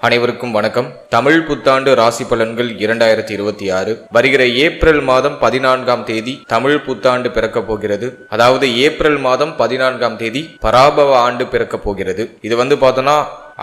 அனைவருக்கும் வணக்கம். தமிழ் புத்தாண்டு ராசி பலன்கள் 2026 வருகிற ஏப்ரல் மாதம் 14ஆம் தேதி தமிழ் புத்தாண்டு பிறக்க போகிறது. அதாவது ஏப்ரல் மாதம் 14ஆம் தேதி பராபவ ஆண்டு பிறக்க போகிறது. இது பார்த்தோம்னா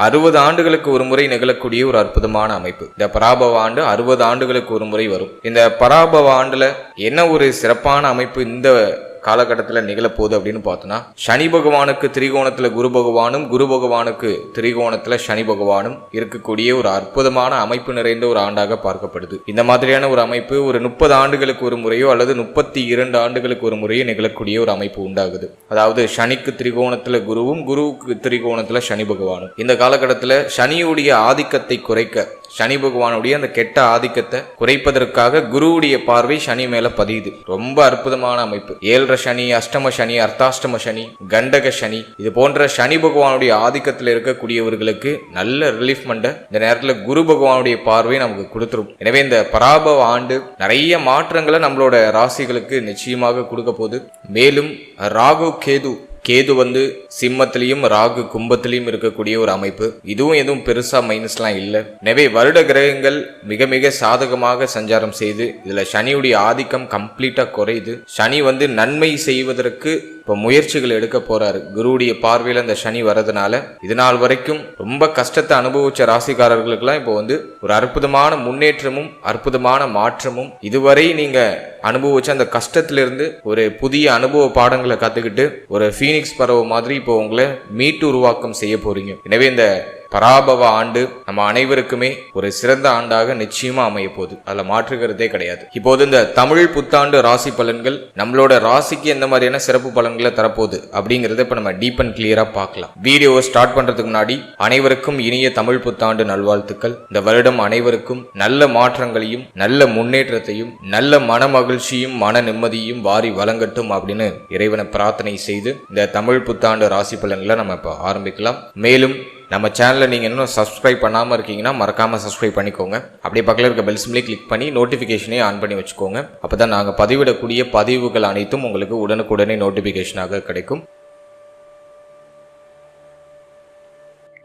60 ஆண்டுகளுக்கு ஒரு முறை நிகழக்கூடிய ஒரு அற்புதமான அமைப்பு. இந்த பராபவ ஆண்டு 60 ஆண்டுகளுக்கு ஒரு முறை வரும். இந்த பராபவ ஆண்டுல என்ன ஒரு சிறப்பான அமைப்பு இந்த காலகட்டத்தில் நிகழப்போகுது அப்படின்னு பார்த்தோம்னா, சனி பகவானுக்கு திரிகோணத்துல குரு பகவானும், குரு பகவானுக்கு திரிகோணத்துல சனி பகவானும் இருக்கக்கூடிய ஒரு அற்புதமான அமைப்பு நிறைந்த ஒரு ஆண்டாக பார்க்கப்படுது. இந்த மாதிரியான ஒரு அமைப்பு ஒரு 30 ஆண்டுகளுக்கு ஒரு முறையோ அல்லது 32 ஆண்டுகளுக்கு ஒரு முறையோ நிகழக்கூடிய ஒரு அமைப்பு உண்டாகுது. அதாவது சனிக்கு திரிகோணத்துல குருவும், குருவுக்கு திரிகோணத்துல சனி பகவானும். இந்த காலகட்டத்தில் சனியுடைய ஆதிக்கத்தை குறைக்க, சனி பகவானுடைய அந்த கெட்ட ஆதிக்கத்தை குறைப்பதற்காக குருவுடைய பார்வை சனி மேல பதியுது. ரொம்ப அற்புதமான அமைப்பு. 7 சனி, அஷ்டம சனி, அர்த்தாஷ்டம சனி, கண்டக சனி, இது போன்ற சனி பகவானுடைய ஆதிக்கத்தில் இருக்கக்கூடியவர்களுக்கு நல்ல ரிலீஃப்மெண்ட்டை இந்த நேரத்தில் குரு பகவானுடைய பார்வை நமக்கு கொடுத்துரும். எனவே இந்த பராபவ ஆண்டு நிறைய மாற்றங்களை நம்மளோட ராசிகளுக்கு நிச்சயமாக கொடுக்க போகுது. மேலும் ராகு கேது சிம்மத்திலையும் ராகு கும்பத்திலையும் இருக்கக்கூடிய ஒரு அமைப்பு. இதுவும் எதுவும் பெருசா மைனஸ்லாம் இல்லை. எனவே வருட கிரகங்கள் மிக மிக சாதகமாக சஞ்சாரம் செய்து இதுல சனியுடைய ஆதிக்கம் கம்ப்ளீட்டா குறையுது. சனி நன்மை செய்வதற்கு இப்போ முயற்சிகள் எடுக்க போறாரு. குருவுடைய பார்வையில் அந்த சனி வரதுனால இது நாள் வரைக்கும் ரொம்ப கஷ்டத்தை அனுபவிச்ச ராசிக்காரர்களுக்கெல்லாம் இப்போ ஒரு அற்புதமான முன்னேற்றமும் அற்புதமான மாற்றமும், இதுவரை நீங்க அனுபவிச்ச அந்த கஷ்டத்திலிருந்து ஒரு புதிய அனுபவ பாடங்களை கத்துக்கிட்டு ஒரு ஃபீனிக்ஸ் பறவை மாதிரி இப்போ உங்களை மீட்டு உருவாக்கம் செய்ய போறீங்க. எனவே இந்த பராபவ ஆண்டு நம்ம அனைவருக்குமே ஒரு சிறந்த ஆண்டாக நிச்சயமா அமைய போகுது. அதுல மாற்றுகிறதே கிடையாது. இப்போது இந்த தமிழ் புத்தாண்டு ராசி பலன்கள் நம்மளோட ராசிக்கு எந்த மாதிரியான சிறப்பு பலன்களை தரப்போகுது அப்படிங்கறத இப்ப நம்ம டீப் அண்ட் கிளியரா பார்க்கலாம். வீடியோவை ஸ்டார்ட் பண்றதுக்கு முன்னாடி அனைவருக்கும் இனிய தமிழ் புத்தாண்டு நல்வாழ்த்துக்கள். இந்த வருடம் அனைவருக்கும் நல்ல மாற்றங்களையும் நல்ல முன்னேற்றத்தையும் நல்ல மன மகிழ்ச்சியும் மன நிம்மதியும் வாரி வழங்கட்டும் அப்படின்னு இறைவனை பிரார்த்தனை செய்து இந்த தமிழ் புத்தாண்டு ராசி பலன்களை நம்ம இப்ப ஆரம்பிக்கலாம். மேலும் நம்ம சேனலை நீங்கள் இன்னும் சப்ஸ்கிரைப் பண்ணாமல் இருக்கீங்கன்னா மறக்காமல் சப்ஸ்கிரைப் பண்ணிக்கோங்க. அப்படியே பக்கத்தில் இருக்க பெல் சிம்லே கிளிக் பண்ணி நோட்டிஃபிகேஷனே ஆன் பண்ணி வச்சுக்கோங்க. அப்போ தான் நாங்கள் பதிவிடக்கூடிய பதிவுகள் அனைத்தும் உங்களுக்கு உடனுக்குடனே நோட்டிஃபிகேஷனாக கிடைக்கும்.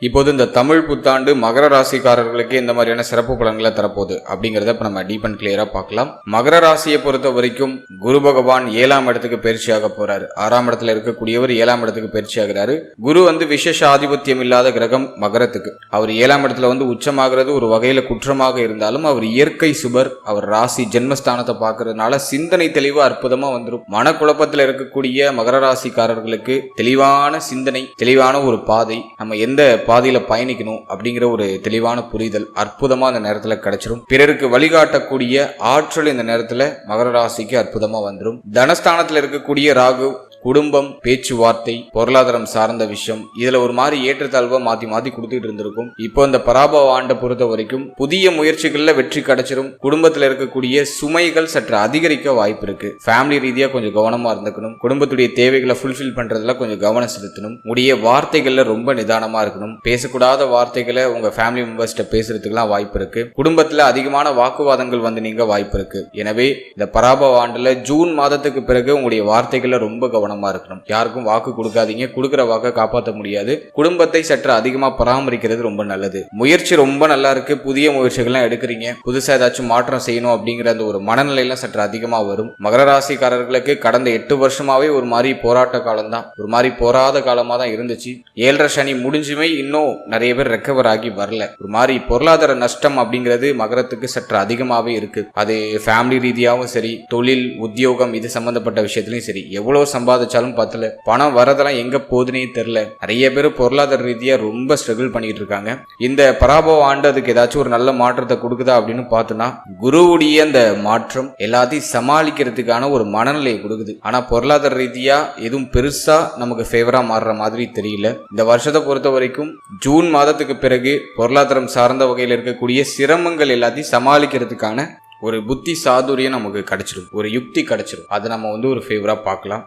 இப்போது இந்த தமிழ் புத்தாண்டு மகர ராசிக்காரர்களுக்கு எந்த மாதிரியான சிறப்பு பலன்களை தரப்போகுது அப்படிங்கிறத இப்ப நம்ம டீப் அண்ட் கிளியரா பார்க்கலாம். மகர ராசியை பொறுத்த வரைக்கும் குரு பகவான் 7ஆம் இடத்துக்கு பயிற்சியாக போறாரு. 6ஆம் இடத்துல இருக்கக்கூடியவர் 7ஆம் இடத்துக்கு பயிற்சி ஆகிறாரு. குரு விசேஷ ஆதிபத்தியம் இல்லாத கிரகம் மகரத்துக்கு. அவர் 7ஆம் இடத்துல உச்சமாகிறது ஒரு வகையில குற்றமாக இருந்தாலும் அவர் இயற்கை சுபர். அவர் ராசி ஜென்மஸ்தானத்தை பார்க்கறதுனால சிந்தனை தெளிவு அற்புதமா வந்துடும். மனக்குழப்பத்தில் இருக்கக்கூடிய மகர ராசிக்காரர்களுக்கு தெளிவான சிந்தனை, தெளிவான ஒரு பாதை, நம்ம எந்த பாதையில பயணிக்கணும் அப்படிங்கிற ஒரு தெளிவான புரிதல் அற்புதமா இந்த நேரத்துல கிடைச்சிடும். பிறருக்கு வழிகாட்டக்கூடிய ஆற்றல் இந்த நேரத்துல மகர ராசிக்கு அற்புதமா வந்துடும். தனஸ்தானத்துல இருக்கக்கூடிய ராகு குடும்பம், பேச்சுவார்த்தை, பொருளாதாரம் சார்ந்த விஷயம், இதுல ஒரு மாதிரி ஏற்றத்தாழ்வா மாத்தி கொடுத்துட்டு இருந்திருக்கும். இப்போ இந்த பராபவ ஆண்டை பொறுத்த வரைக்கும் புதிய முயற்சிகள்ல வெற்றி கிடைச்சிடும். குடும்பத்துல இருக்கக்கூடிய சுமைகள் சற்று அதிகரிக்க வாய்ப்பு இருக்கு. ஃபேமிலி ரீதியா கொஞ்சம் கவனமா இருந்துக்கணும். குடும்பத்துடைய தேவைகளை ஃபுல்ஃபில் பண்றதுல கொஞ்சம் கவனம் செலுத்தணும். உடைய வார்த்தைகள்ல ரொம்ப நிதானமா இருக்கணும். பேசக்கூடாத வார்த்தைகளை உங்க ஃபேமிலி மெம்பர்ஸ்ட பேசுறதுக்குலாம் வாய்ப்பு இருக்கு. குடும்பத்துல அதிகமான வாக்குவாதங்கள் நீங்க வாய்ப்பு இருக்கு. எனவே இந்த பராபவ ஆண்டுல ஜூன் மாதத்துக்கு பிறகு உங்களுடைய வார்த்தைகள்ல ரொம்ப கவனமா இருக்கணும். யாருக்கும் வாக்கு கொடுக்காதீங்க. கொடுக்கிற வாக்கை காப்பாற்ற முடியாது. குடும்பத்தை சற்று அதிகமா பராமரிக்கிறது ரொம்ப நல்லது. முயற்சி ரொம்ப நல்லா இருக்கு. புதிய முயற்சிகள்லாம் எடுக்கிறீங்க. புதுசா ஏதாச்சும் மாற்றம் செய்யணும் அப்படிங்கிற அந்த ஒரு மனநிலையெல்லாம் சற்று அதிகமா வரும். மகர ராசிக்காரர்களுக்கு கடந்த 8 வருஷமாவே ஒரு மாதிரி போராட்ட காலம் தான், ஒரு மாதிரி போராத காலமா தான் இருந்துச்சு. 7.5 சனி முடிஞ்சுமே இன்னும் நிறைய பேர் ரெக்கவர் ஆகி வரல. ஒரு மாதிரி பொருளாதார நஷ்டம் அப்படிங்கிறது மகரத்துக்கு சற்று அதிகமாவே இருக்கு. அது ஃபேமிலி ரீதியாகவும் சரி, தொழில், உத்தியோகம், இது சம்பந்தப்பட்ட விஷயத்திலையும் சரி, எவ்வளவு சம்பாதிச்சாலும் பத்தல. பணம் வரதெல்லாம் எங்க போகுதுன்னே தெரியல. நிறைய பேர் பொருளாதார ரீதியா ரொம்ப ஸ்ட்ரகிள் பண்ணிட்டு இருக்காங்க. இந்த பராபவ ஆண்டு அதுக்கு ஏதாச்சும் ஒரு நல்ல மாற்றத்தை கொடுக்குதா அப்படின்னு பார்த்தோம்னா, குருவுடைய அந்த மாற்றம் எல்லாத்தையும் சமாளிக்கிறதுக்கான ஒரு மனநிலையை கொடுக்குது. ஆனா பொருளாதார ரீதியா எதுவும் பெருசா நமக்கு ஃபேவரா மாறுற மாதிரி தெரியல. இந்த வருஷத்தை பொறுத்த வரைக்கும் ஜூன் மாதத்துக்கு பிறகு பொருளாதாரம் சார்ந்த வகையில் இருக்கக்கூடிய சிரமங்கள் எல்லாத்தையும் சமாளிக்கிறதுக்கான ஒரு புத்தி சாதுரியம் நமக்கு கிடைச்சிடும். ஒரு யுக்தி கிடைச்சிடும். அதை நம்ம ஒரு ஃபேவரா பார்க்கலாம்.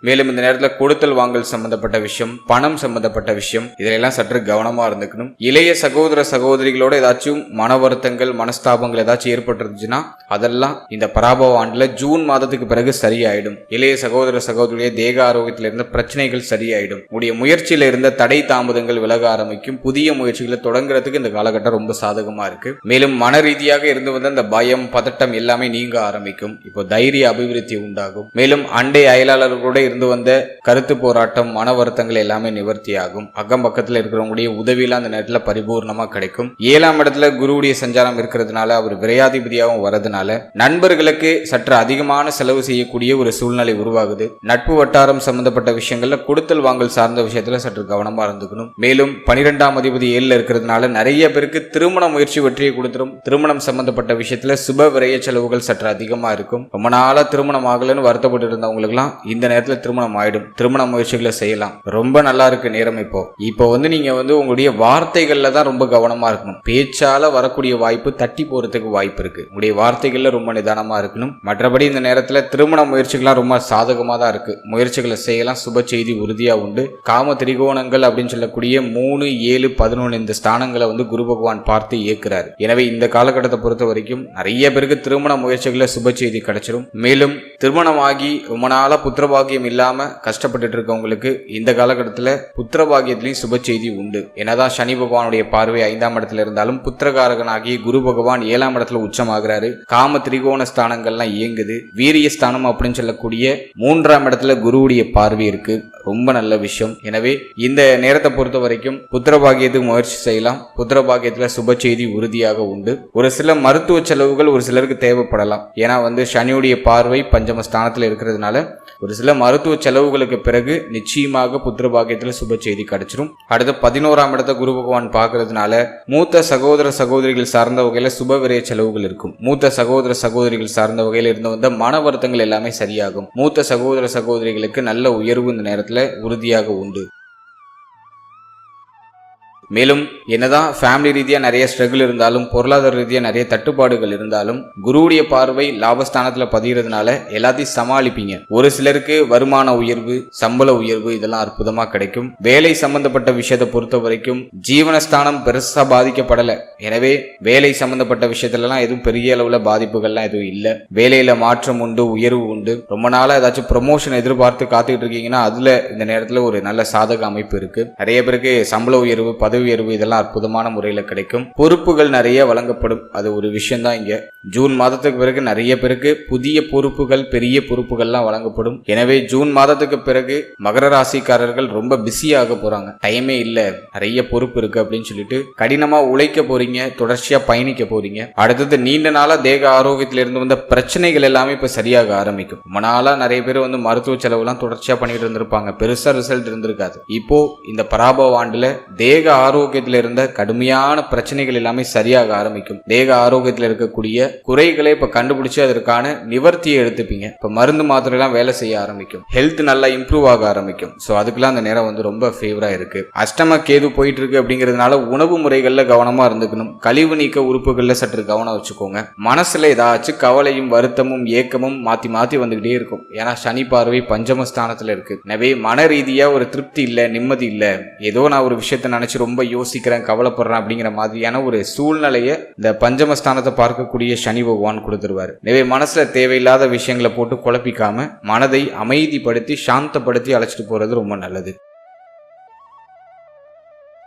மேலும் இந்த நேரத்தில் கொடுத்தல் வாங்கல் சம்பந்தப்பட்ட விஷயம், பணம் சம்பந்தப்பட்ட விஷயம், இதெல்லாம் சற்று கவனமா இருந்துக்கணும். இளைய சகோதர சகோதரிகளோட ஏதாச்சும் மன வருத்தங்கள், மனஸ்தாபங்கள் ஏதாச்சும் ஏற்பட்டுருந்துச்சுன்னா அதெல்லாம் இந்த பராபவ ஆண்டுல ஜூன் மாதத்துக்கு பிறகு சரியாயிடும். இளைய சகோதர சகோதரியுடைய தேக ஆரோக்கியத்தில் இருந்த பிரச்சனைகள் சரியாயிடும். உடைய முயற்சியில இருந்த தடை தாமதங்கள் விலக ஆரம்பிக்கும். புதிய முயற்சிகளை தொடங்குறதுக்கு இந்த காலகட்டம் ரொம்ப சாதகமா இருக்கு. மேலும் மன ரீதியாக இருந்து வந்த இந்த பயம், பதட்டம் எல்லாமே நீங்க ஆரம்பிக்கும். இப்போ தைரிய அபிவிருத்தி உண்டாகும். மேலும் அண்டை அயலாளர்களோட இருந்து வந்த கருத்து போராட்டம், மன வருத்தங்கள் எல்லாமே நிவர்த்தி ஆகும். அக்கம் பக்கத்துல இருக்கிறவங்களுடைய உதவியெல்லாம் அந்த நேரத்தில் பரிபூர்ணமா கிடைக்கும். 7ஆம் இடத்துல குருவுடைய சஞ்சாரம் இருக்கிறதுனால, அவர் விரையாதிபதியாகவும் வரதுனால நண்பர்களுக்கு சற்று அதிகமான செலவு செய்யக்கூடிய ஒரு சூழ்நிலை உருவாகுது. நட்பு வட்டாரம் சம்பந்தப்பட்ட விஷயங்கள்ல கொடுத்தல் வாங்கல் சார்ந்த விஷயத்துல சற்று கவனமா இருந்துக்கணும். மேலும் 12ஆம் அதிபதி 7ல இருக்கிறதுனால நிறைய பேருக்கு திருமண முயற்சி வெற்றியை கொடுத்துரும். திருமணம் சம்பந்தப்பட்ட விஷயத்துல சுப விரய செலவுகள் சற்று அதிகமா இருக்கும். ரொம்ப நாளா திருமணம் ஆகலன்னு வருத்தப்பட்டு இருந்தவங்களுக்கு எல்லாம் இந்த நேரத்தில் திருமணம் ஆயிடும். திருமண முயற்சிகளை செய்யலாம். ரொம்ப நல்லா இருக்கு நேரம். இப்போ நீங்க உங்களுடைய வார்த்தைகள்ல தான் ரொம்ப கவனமா இருக்கணும். பேச்சால வரக்கூடிய வாய்ப்பு தட்டி போறதுக்கு வாய்ப்பு இருக்கு. உங்களுடைய வார்த்தைகள்ல ரொம்ப நிதானமா இருக்கணும். மற்றபடி இந்த நேரத்துல திருமண முயற்சிகள்லாம் ரொம்ப சாதகமா தான் இருக்கு. முயற்சிகளை செய்யலாம். சுப செய்தி உறுதியா உண்டு. காம திரிகோணங்கள் அப்படின்னு சொல்லக்கூடிய 3, 7, 11 இந்த ஸ்தானங்களை குரு பகவான் பார்த்து இயக்குறாரு. எனவே இந்த காலகட்டத்தை பொறுத்த வரைக்கும் நிறைய பேருக்கு திருமண முயற்சிகளை சுப செய்தி கிடைச்சிடும். மேலும் திருமணமாகி ரொம்ப நாளா புத்திரபாகியம் இல்லாம கஷ்டப்பட்டு இருக்கவங்களுக்கு இந்த காலகட்டத்தில் புத்திரபாகியத்திலையும் சுப செய்தி உண்டு. என்னதான் சனி பகவானுடைய பார்வை 5ஆம் இடத்துல இருந்தாலும் புத்திரகாரகனாகிய குரு பகவான் 7ஆம் இடத்துல உச்சமாகிறாரு. காம திரிகோண ஸ்தானங்கள்லாம் இயங்குது. வீரிய ஸ்தானம் அப்படின்னு சொல்லக்கூடிய 3ஆம் இடத்துல குருவுடைய பார்வை இருக்கு. ரொம்ப நல்ல விஷயம். எனவே இந்த நேரத்தை பொறுத்த வரைக்கும் புத்திரபாகியத்துக்கு முயற்சி செய்யலாம். புத்திரபாகியத்துல சுப செய்தி உறுதியாக உண்டு. ஒரு சில மருத்துவ செலவுகள் ஒரு சிலருக்கு தேவைப்படலாம். ஏன்னா சனியுடைய பார்வை பஞ்சம ஸ்தானத்துல இருக்கிறதுனால ஒரு சில மருத்துவ செலவுகளுக்கு பிறகு நிச்சயமாக புத்திரபாகியத்துல சுப செய்தி கிடைச்சிரும். அடுத்து 11ஆம் இடத்தை குரு பகவான் பார்க்கறதுனால மூத்த சகோதர சகோதரிகள் சார்ந்த வகையில சுப விரய செலவுகள் இருக்கும். மூத்த சகோதர சகோதரிகள் சார்ந்த வகையில இருந்து வந்த மன வருத்தங்கள் எல்லாமே சரியாகும். மூத்த சகோதர சகோதரிகளுக்கு நல்ல உயர்வு இந்த நேரத்துல உறுதியாக உண்டு. மேலும் என்னதான் ஃபேமிலி ரீதியா நிறைய ஸ்ட்ரகிள் இருந்தாலும், பொருளாதார ரீதியா நிறைய தட்டுப்பாடுகள் இருந்தாலும், குருவுடைய பார்வை லாபஸ்தானத்துல பதிகிறதுனால எல்லாத்தையும் சமாளிப்பீங்க. ஒரு சிலருக்கு வருமான உயர்வு, சம்பள உயர்வு இதெல்லாம் அற்புதமா கிடைக்கும். வேலை சம்பந்தப்பட்ட விஷயத்தை பொறுத்த வரைக்கும் ஜீவனஸ்தானம் பெருசா பாதிக்கப்படல. எனவே வேலை சம்பந்தப்பட்ட விஷயத்துலலாம் எதுவும் பெரிய அளவுல பாதிப்புகள்லாம் எதுவும் இல்லை. வேலையில மாற்றம் உண்டு, உயர்வு உண்டு. ரொம்ப நாளா ஏதாச்சும் ப்ரொமோஷன் எதிர்பார்த்து காத்துக்கிட்டு இருக்கீங்கன்னா அதுல இந்த நேரத்துல ஒரு நல்ல சாதக அமைப்பு இருக்கு. நிறைய பேருக்கு சம்பள உயர்வு, பதவி உயர்வு இதெல்லாம் அற்புதமான முறையில் கிடைக்கும். பொறுப்புகள் நிறைய வழங்கப்படும். அது ஒரு விஷயம் தான். இங்க ஜூன் மாதத்துக்கு பிறகு நிறைய பேருக்கு புதிய பொறுப்புகள், பெரிய பொறுப்புகள்லாம் வழங்கப்படும். எனவே ஜூன் மாதத்துக்கு பிறகு மகர ராசிக்காரர்கள் ரொம்ப பிஸியாக போறாங்க. டைமே இல்ல, நிறைய பொறுப்பு இருக்கு அப்படின்னு சொல்லிட்டு கடினமா உழைக்க போறீங்க. தொடர்ச்சியா பயணிக்க போறீங்க. அடுத்தது நீண்ட நாளா தேக ஆரோக்கியத்தில இருந்து வந்த பிரச்சனைகள் எல்லாமே இப்ப சரியாக ஆரம்பிக்கும். ரொம்ப நாளா நிறைய பேர் மருத்துவ செலவு எல்லாம் தொடர்ச்சியா பண்ணிட்டு இருந்திருப்பாங்க. பெருசா ரிசல்ட் இருந்திருக்காது. இப்போ இந்த பராபவ ஆண்டுல தேக ஆரோக்கியத்தில் இருந்த கடுமையான பிரச்சனைகள் எல்லாமே சரியாக ஆரம்பிக்கும். தேக ஆரோக்கியத்தில் இருக்கக்கூடிய குறைகளை இப்ப கண்டுபிடிச்சு அதற்கான நிவர்த்தியை எடுத்துப்பீங்க. இப்ப மருந்து மாத்திரை எல்லாம் வேலை செய்ய ஆரம்பிக்கும். ஹெல்த் நல்லா இம்ப்ரூவ் ஆக ஆரம்பிக்கும். சோ அதுக்கெல்லாம் அந்த நேரம் ரொம்ப ஃபேவரா இருக்கு. அஷ்டம கேது போயிட்டு இருக்கு அப்படிங்கிறதுனால உணவு முறைகள்ல கவனமா இருந்துக்கணும். கழிவு நீக்க உறுப்புகள்ல சற்று கவனம் வச்சுக்கோங்க. மனசுல ஏதாச்சும் கவலையும் வருத்தமும் ஏக்கமும் மாத்தி மாத்தி வந்துகிட்டே இருக்கும். ஏன்னா சனி பார்வை பஞ்சமஸ்தானத்துல இருக்கு. எனவே மன ரீதியா ஒரு திருப்தி இல்ல, நிம்மதி இல்ல. ஏதோ நான் ஒரு விஷயத்த நினைச்சு ரொம்ப யோசிக்கிறேன், கவலைப்படுறேன் அப்படிங்கிற மாதிரியான ஒரு சூழ்நிலையை இந்த பஞ்சமஸ்தானத்தை பார்க்கக்கூடிய சனி பகவான் கொடுத்துருவாரு. எனவே மனசுல தேவையில்லாத விஷயங்களை போட்டு குழப்பிக்காம மனதை அமைதிப்படுத்தி சாந்தப்படுத்தி அழைச்சிட்டு போறது ரொம்ப நல்லது.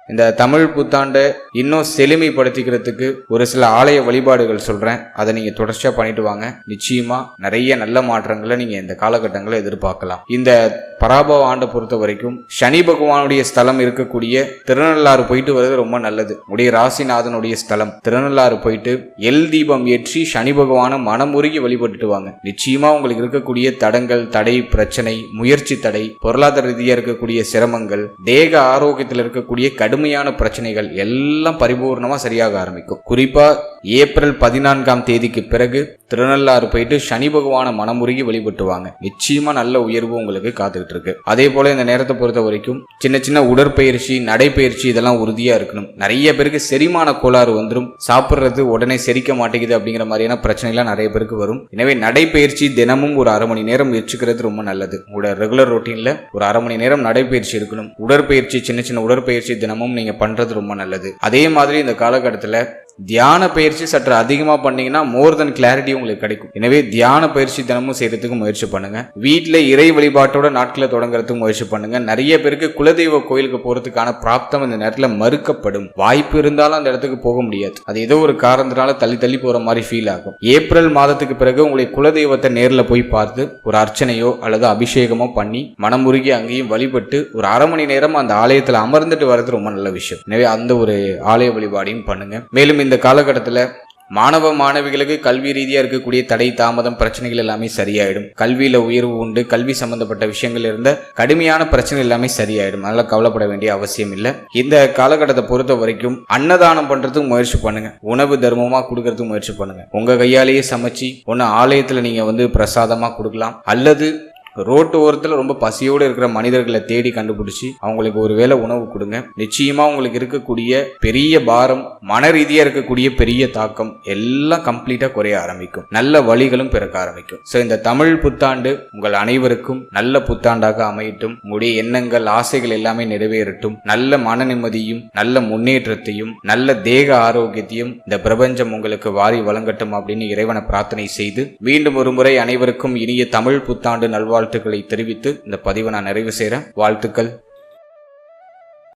இந்த தமிழ் புத்தாண்டை இன்னும் செழுமைப்படுத்திக்கிறதுக்கு ஒரு சில ஆலய வழிபாடுகள் சொல்றேன். அதை நீங்க தொடர்ச்சியா பண்ணிட்டு வாங்க. நிச்சயமா நிறைய நல்ல மாற்றங்களை நீங்க இந்த காலகட்டங்களை எதிர்பார்க்கலாம். இந்த பராபவ ஆண்டை பொறுத்த வரைக்கும் சனி பகவானுடைய ஸ்தலம் இருக்கக்கூடிய திருநள்ளாறு போயிட்டு வருது ரொம்ப நல்லது. உடைய ராசிநாதனுடைய ஸ்தலம் திருநள்ளாறு போயிட்டு எல் தீபம் ஏற்றி சனி பகவானை மனமுருகி வழிபட்டுட்டு வாங்க. நிச்சயமா உங்களுக்கு இருக்கக்கூடிய தடங்கள், தடை, பிரச்சனை, முயற்சி தடை, பொருளாதார ரீதியா இருக்கக்கூடிய சிரமங்கள், தேக ஆரோக்கியத்தில் இருக்கக்கூடிய கடுமையான பிரச்சனைகள் எல்லாம் பரிபூர்ணமா சரியாக ஆரம்பிக்கும். குறிப்பா ஏப்ரல் 14ஆம் தேதிக்கு பிறகு திருநள்ளாறு போயிட்டு சனி பகவான மனமுருகி வழிபட்டு வாங்க. நிச்சயமா நல்ல உயர்வு உங்களுக்கு காத்துக்கிட்டு இருக்கு. அதே போல இந்த நேரத்தை பொறுத்த வரைக்கும் சின்ன சின்ன உடற்பயிற்சி, நடைப்பயிற்சி இதெல்லாம் உறுதியா இருக்கணும். நிறைய பேருக்கு செரிமான கோளாறு வந்துடும், சாப்பிட்றது உடனே செரிக்க மாட்டேங்குது அப்படிங்கிற மாதிரியான பிரச்சனைலாம் நிறைய பேருக்கு வரும். எனவே நடைப்பயிற்சி தினமும் ஒரு அரை மணி நேரம் வச்சுக்கிறது ரொம்ப நல்லது. உங்களோட ரெகுலர் ரொட்டீன்ல ஒரு அரை மணி நேரம் நடைப்பயிற்சி இருக்கணும். உடற்பயிற்சி, சின்ன சின்ன உடற்பயிற்சி தினமும் நீங்க பண்றது ரொம்ப நல்லது. அதே மாதிரி இந்த காலகட்டத்தில் தியான பயிற்சி சற்று அதிகமா பண்ணீங்கன்னா மோர் தென் கிளாரிட்டி உங்களுக்கு கிடைக்கும். எனவே தியான பயிற்சி தினமும் செய்யறதுக்கு முயற்சி பண்ணுங்க. வீட்டுல இறை வழிபாட்டோட நாட்களை தொடங்குறதுக்கு முயற்சி பண்ணுங்க. நிறைய பேருக்கு குலதெய்வ கோயிலுக்கு போறதுக்கான பிராப்தம் இந்த நேரத்துல மறுக்கப்படும். வாய்ப்பு இருந்தாலும் அந்த இடத்துக்கு போக முடியாது. அது ஏதோ ஒரு காரணத்தினால தள்ளி போற மாதிரி ஃபீல் ஆகும். ஏப்ரல் மாதத்துக்கு பிறகு உங்களுடைய குலதெய்வத்தை நேர்ல போய் பார்த்து ஒரு அர்ச்சனையோ அல்லது அபிஷேகமோ பண்ணி மனமுருகி அங்கேயும் வழிபட்டு ஒரு அரை மணி நேரம் அந்த ஆலயத்துல அமர்ந்துட்டு வர்றது ரொம்ப நல்ல விஷயம். எனவே அந்த ஒரு ஆலய வழிபாடையும் பண்ணுங்க. மேலும் இந்த காலகட்டத்தில் மாணவ மாணவிகளுக்கு கல்வி ரீதியா இருக்கக்கூடிய தடை, தாமதம், பிரச்சனைகள் எல்லாமே சரியாயிடும். கல்வியில உயர்வு உண்டு. கல்வி சம்பந்தப்பட்ட விஷயங்கள் இருந்த கடுமையான பிரச்சனை எல்லாமே சரியாயிடும். அதனால கவலைப்பட வேண்டிய அவசியம் இல்லை. இந்த காலகட்டத்தை பொறுத்த வரைக்கும் அன்னதானம் பண்றதுக்கு முயற்சி பண்ணுங்க. உணவு தர்மமா கொடுக்கறதுக்கு முயற்சி பண்ணுங்க. உங்க கையாலேயே சமைச்சு ஒன்னு ஆலயத்துல நீங்க பிரசாதமா கொடுக்கலாம், அல்லது ரோட்டு ஓரத்தில் ரொம்ப பசியோடு இருக்கிற மனிதர்களை தேடி கண்டுபிடிச்சி அவங்களுக்கு ஒரு வேளை உணவு கொடுங்க. நிச்சயமா உங்களுக்கு இருக்கக்கூடிய பெரிய பாரம், மன ரீதியா இருக்கக்கூடிய பெரிய தாக்கம் எல்லாம் கம்ப்ளீட்டா குறைய ஆரம்பிக்கும். நல்ல வழிகளும் பிறக்க ஆரம்பிக்கும். ஸோ இந்த தமிழ் புத்தாண்டு உங்கள் அனைவருக்கும் நல்ல புத்தாண்டாக அமையட்டும். உங்களுடைய எண்ணங்கள், ஆசைகள் எல்லாமே நிறைவேறட்டும். நல்ல மன நிம்மதியும் நல்ல முன்னேற்றத்தையும் நல்ல தேக ஆரோக்கியத்தையும் இந்த பிரபஞ்சம் உங்களுக்கு வாரி வழங்கட்டும் அப்படின்னு இறைவனை பிரார்த்தனை செய்து மீண்டும் ஒரு முறை அனைவருக்கும் இனிய தமிழ் புத்தாண்டு நல்வாழ்த்துக்களை தெரிவித்து இந்த பதிவை நான் நிறைவு செய்கிறேன். வாழ்த்துக்கள்.